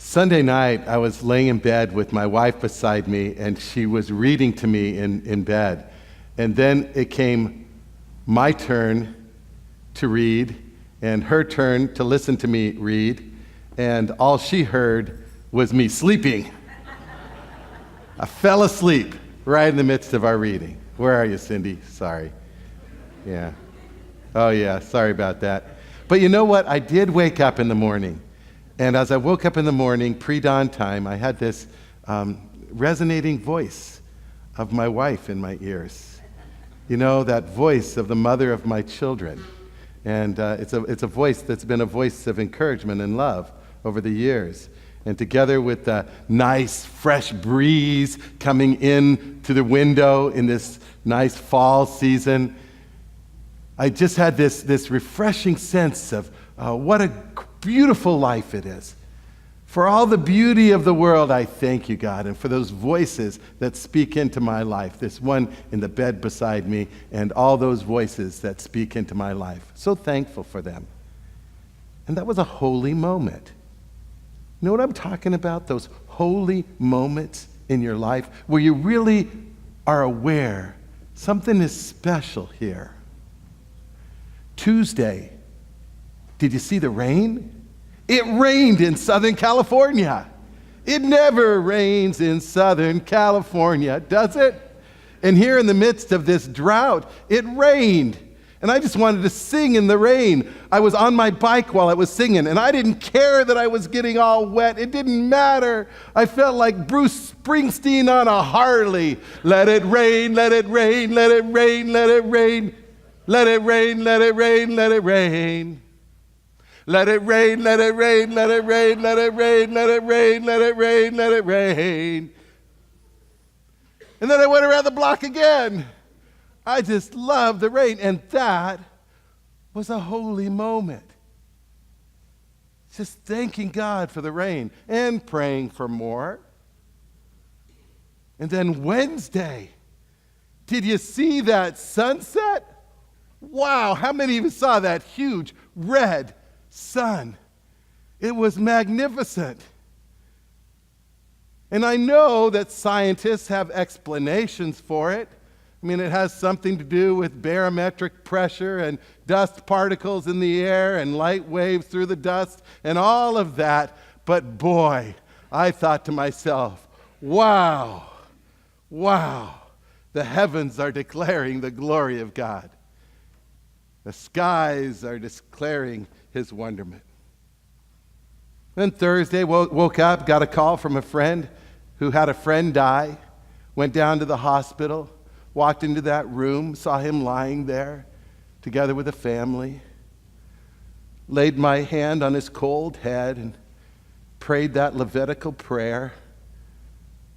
Sunday night, I was laying in bed with my wife beside me, and she was reading to me in bed. And then it came my turn to read, and her turn to listen to me read, and all she heard was me sleeping. I fell asleep right in the midst of our reading. Where are you, Cindy? Sorry. Yeah. Oh, yeah, sorry about that. But you know what? I did wake up in the morning. And as I woke up in the morning, pre-dawn time, I had this resonating voice of my wife in my ears. You know, that voice of the mother of my children. And it's a voice that's been a voice of encouragement and love over the years. And together with the nice, fresh breeze coming in to the window in this nice fall season, I just had this refreshing sense of what a beautiful life it is. For all the beauty of the world, I thank you, God, and for those voices that speak into my life, this one in the bed beside me, and all those voices that speak into my life. So thankful for them. And that was a holy moment. You know what I'm talking about? Those holy moments in your life where you really are aware something is special here. Tuesday, did you see the rain? It rained in Southern California. It never rains in Southern California, does it? And here in the midst of this drought, it rained. And I just wanted to sing in the rain. I was on my bike while I was singing, and I didn't care that I was getting all wet. It didn't matter. I felt like Bruce Springsteen on a Harley. Let it rain, let it rain, let it rain, let it rain. Let it rain, let it rain, let it rain. Let it rain, let it rain, let it rain, let it rain, let it rain, let it rain, let it rain. And then I went around the block again. I just love the rain. And that was a holy moment. Just thanking God for the rain and praying for more. And then Wednesday, did you see that sunset? Wow, how many of you saw that huge red sun? It was magnificent. And I know that scientists have explanations for it. I mean, it has something to do with barometric pressure and dust particles in the air and light waves through the dust and all of that. But boy, I thought to myself, wow, the heavens are declaring the glory of God. The skies are declaring his wonderment. Then Thursday, woke up, got a call from a friend who had a friend die, went down to the hospital, walked into that room, saw him lying there together with a family, laid my hand on his cold head and prayed that Levitical prayer.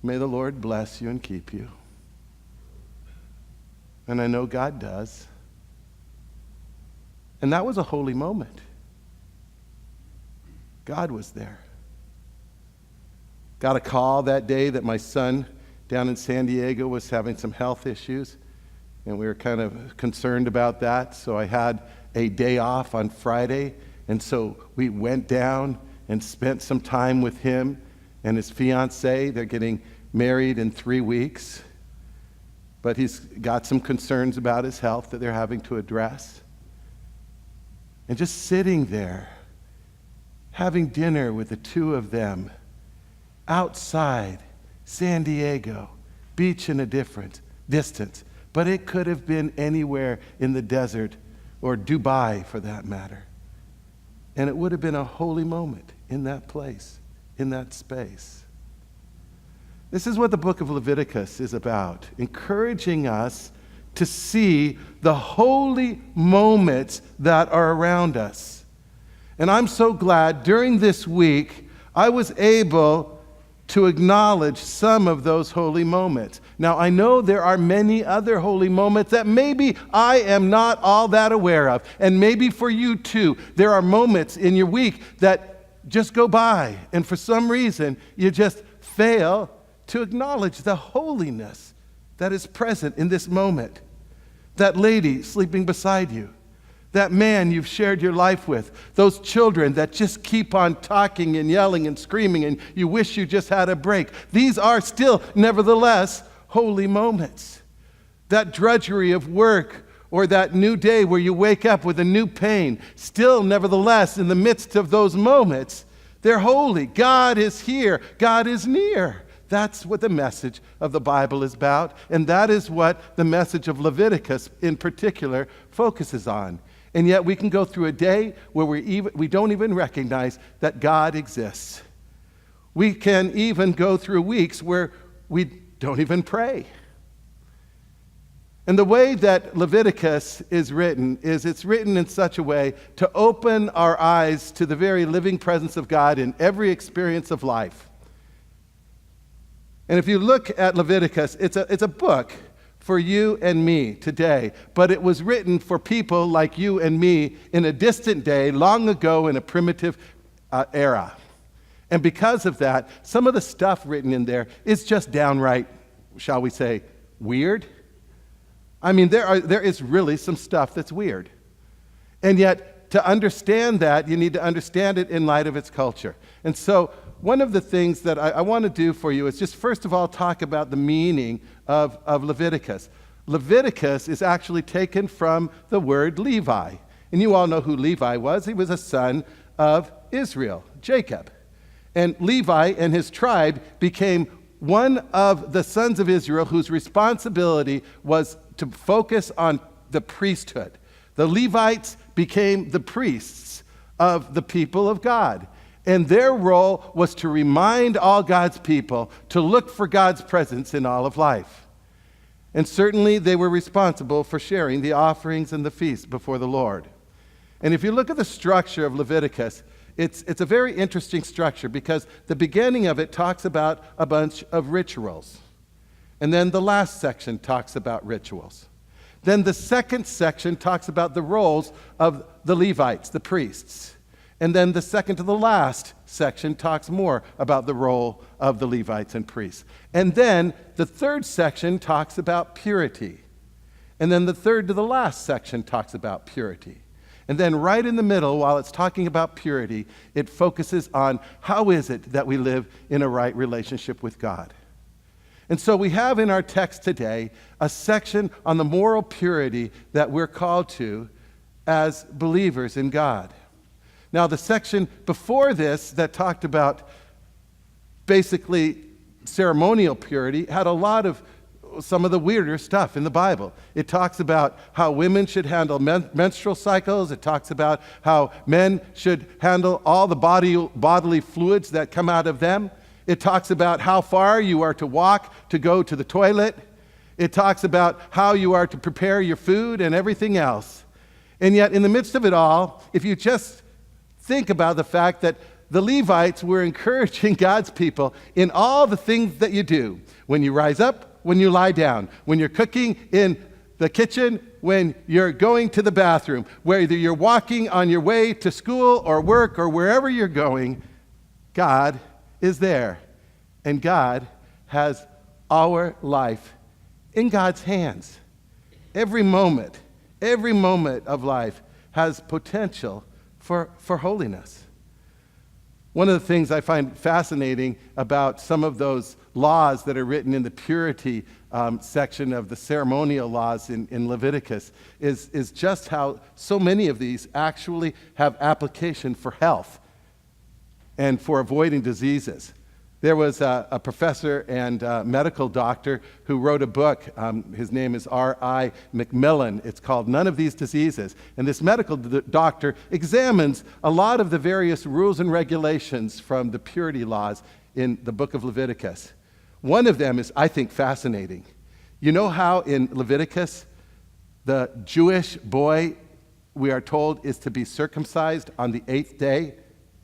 May the Lord bless you and keep you. And I know God does. And that was a holy moment. God was there. Got a call that day that my son down in San Diego was having some health issues, and we were kind of concerned about that, so I had a day off on Friday, and so we went down and spent some time with him and his fiancée. They're getting married in 3 weeks, but he's got some concerns about his health that they're having to address. And just sitting there, having dinner with the two of them, outside San Diego, beach in a different distance, but it could have been anywhere in the desert or Dubai for that matter. And it would have been a holy moment in that place, in that space. This is what the book of Leviticus is about, encouraging us to see the holy moments that are around us. And I'm so glad during this week I was able to acknowledge some of those holy moments. Now, I know there are many other holy moments that maybe I am not all that aware of. And maybe for you too, there are moments in your week that just go by. And for some reason, you just fail to acknowledge the holiness that is present in this moment. That lady sleeping beside you, that man you've shared your life with, those children that just keep on talking and yelling and screaming and you wish you just had a break. These are still, nevertheless, holy moments. That drudgery of work or that new day where you wake up with a new pain, still, nevertheless, in the midst of those moments, they're holy. God is here. God is near. That's what the message of the Bible is about, and that is what the message of Leviticus in particular focuses on. And yet we can go through a day where we don't even recognize that God exists. We can even go through weeks where we don't even pray. And the way that Leviticus is written is it's written in such a way to open our eyes to the very living presence of God in every experience of life. And if you look at Leviticus, it's a book for you and me today, but it was written for people like you and me in a distant day, long ago in a primitive era. And because of that, some of the stuff written in there is just downright, shall we say, weird. I mean, there is really some stuff that's weird. And yet, to understand that, you need to understand it in light of its culture. And so, one of the things that I want to do for you is just first of all talk about the meaning of Leviticus. Leviticus is actually taken from the word Levi. And you all know who Levi was. He was a son of Israel, Jacob. And Levi and his tribe became one of the sons of Israel whose responsibility was to focus on the priesthood. The Levites became the priests of the people of God. And their role was to remind all God's people to look for God's presence in all of life. And certainly they were responsible for sharing the offerings and the feasts before the Lord. And if you look at the structure of Leviticus, it's a very interesting structure because the beginning of it talks about a bunch of rituals. And then the last section talks about rituals. Then the second section talks about the roles of the Levites, the priests. And then the second to the last section talks more about the role of the Levites and priests. And then the third section talks about purity. And then the third to the last section talks about purity. And then right in the middle, while it's talking about purity, it focuses on how is it that we live in a right relationship with God. And so we have in our text today a section on the moral purity that we're called to as believers in God. Now, the section before this that talked about basically ceremonial purity had a lot of some of the weirder stuff in the Bible. It talks about how women should handle menstrual cycles. It talks about how men should handle all the bodily fluids that come out of them. It talks about how far you are to walk to go to the toilet. It talks about how you are to prepare your food and everything else. And yet, in the midst of it all, if you just think about the fact that the Levites were encouraging God's people in all the things that you do. When you rise up, when you lie down, when you're cooking in the kitchen, when you're going to the bathroom, whether you're walking on your way to school or work or wherever you're going, God is there. And God has our life in God's hands. Every moment of life has potential for holiness. One of the things I find fascinating about some of those laws that are written in the purity section of the ceremonial laws in Leviticus is just how so many of these actually have application for health and for avoiding diseases. There was a professor and medical doctor who wrote a book. His name is R.I. Macmillan. It's called None of These Diseases. And this medical doctor examines a lot of the various rules and regulations from the purity laws in the book of Leviticus. One of them is, I think, fascinating. You know how in Leviticus, the Jewish boy, we are told, is to be circumcised on the 8th day?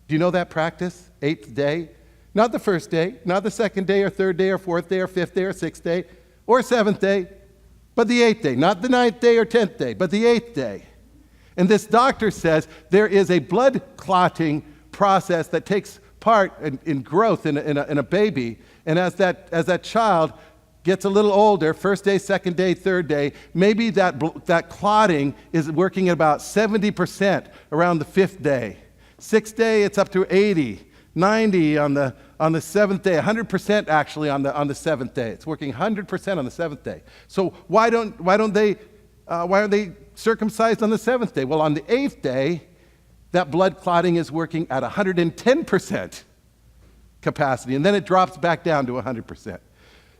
Do you know that practice? 8th day? Not the first day, not the second day or third day or fourth day or fifth day or sixth day or seventh day, but the 8th day. Not the 9th day or 10th day, but the 8th day. And this doctor says there is a blood clotting process that takes part in growth in a baby. And as that child gets a little older, first day, second day, third day, maybe that clotting is working at about 70% around the fifth day. Sixth day, it's up to 80, 90 on the seventh day, 100% actually on the seventh day. It's working 100% on the seventh day. So why aren't they circumcised on the seventh day? Well, on the eighth day, that blood clotting is working at 110% capacity, and then it drops back down to 100%.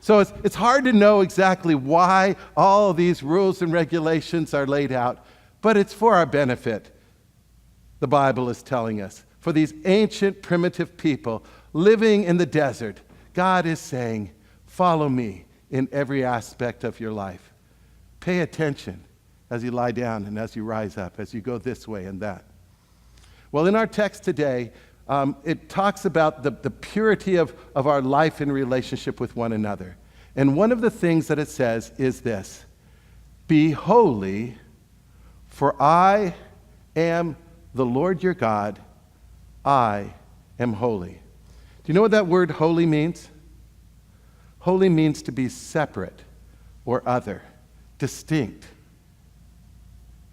So it's hard to know exactly why all of these rules and regulations are laid out, but it's for our benefit, the Bible is telling us. For these ancient, primitive people living in the desert, God is saying, follow me in every aspect of your life. Pay attention as you lie down and as you rise up, as you go this way and that. Well, in our text today, it talks about the purity of our life in relationship with one another. And one of the things that it says is this: be holy, for I am the Lord your God, I am holy. Do you know what that word holy means? Holy means to be separate or other, distinct.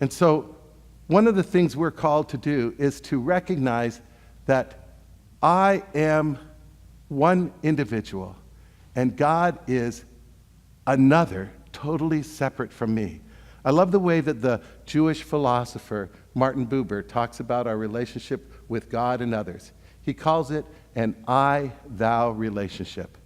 And so one of the things we're called to do is to recognize that I am one individual and God is another, totally separate from me. I love the way that the Jewish philosopher Martin Buber talks about our relationship with God and others. He calls it an I-thou relationship.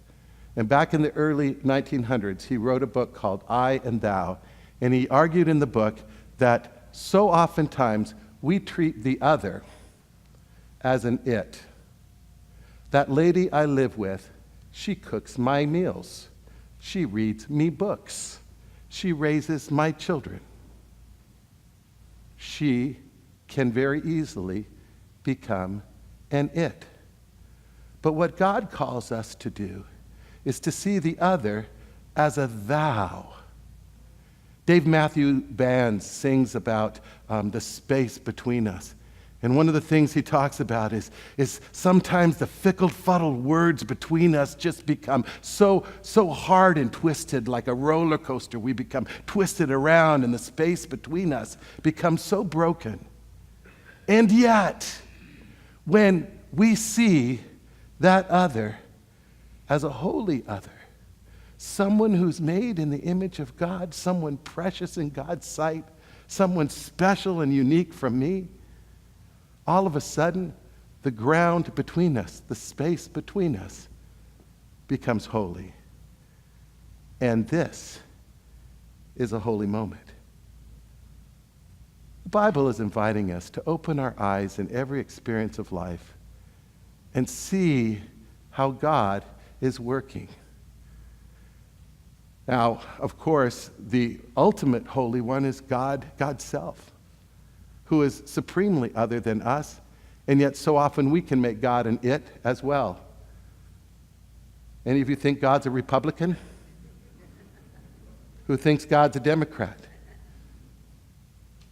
And back in the early 1900s, he wrote a book called I and Thou, and he argued in the book that so oftentimes we treat the other as an it. That lady I live with, she cooks my meals. She reads me books. She raises my children. She can very easily become an it. But what God calls us to do is to see the other as a thou. Dave Matthew Bands sings about the space between us. And one of the things he talks about is sometimes the fickle, fuddled words between us just become so hard and twisted, like a roller coaster. We become twisted around, and the space between us becomes so broken. And yet, when we see that other as a holy other, someone who's made in the image of God, someone precious in God's sight, someone special and unique from me, all of a sudden, the ground between us, the space between us, becomes holy. And this is a holy moment. The Bible is inviting us to open our eyes in every experience of life and see how God is working. Now, of course, the ultimate Holy One is God, God's self, who is supremely other than us, and yet so often we can make God an it as well. Any of you think God's a Republican? Who thinks God's a Democrat?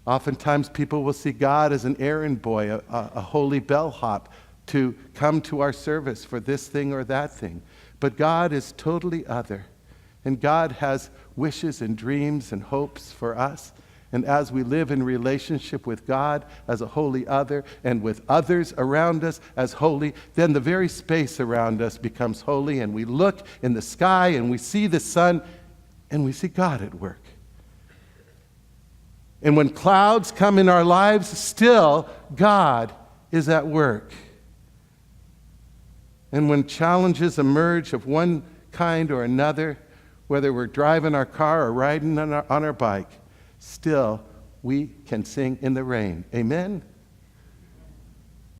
Oftentimes people will see God as an errand boy, a holy bellhop to come to our service for this thing or that thing. But God is totally other, and God has wishes and dreams and hopes for us. And as we live in relationship with God as a holy other and with others around us as holy, then the very space around us becomes holy, and we look in the sky and we see the sun and we see God at work. And when clouds come in our lives, still God is at work. And when challenges emerge of one kind or another, whether we're driving our car or riding on our bike, still we can sing in the rain. Amen?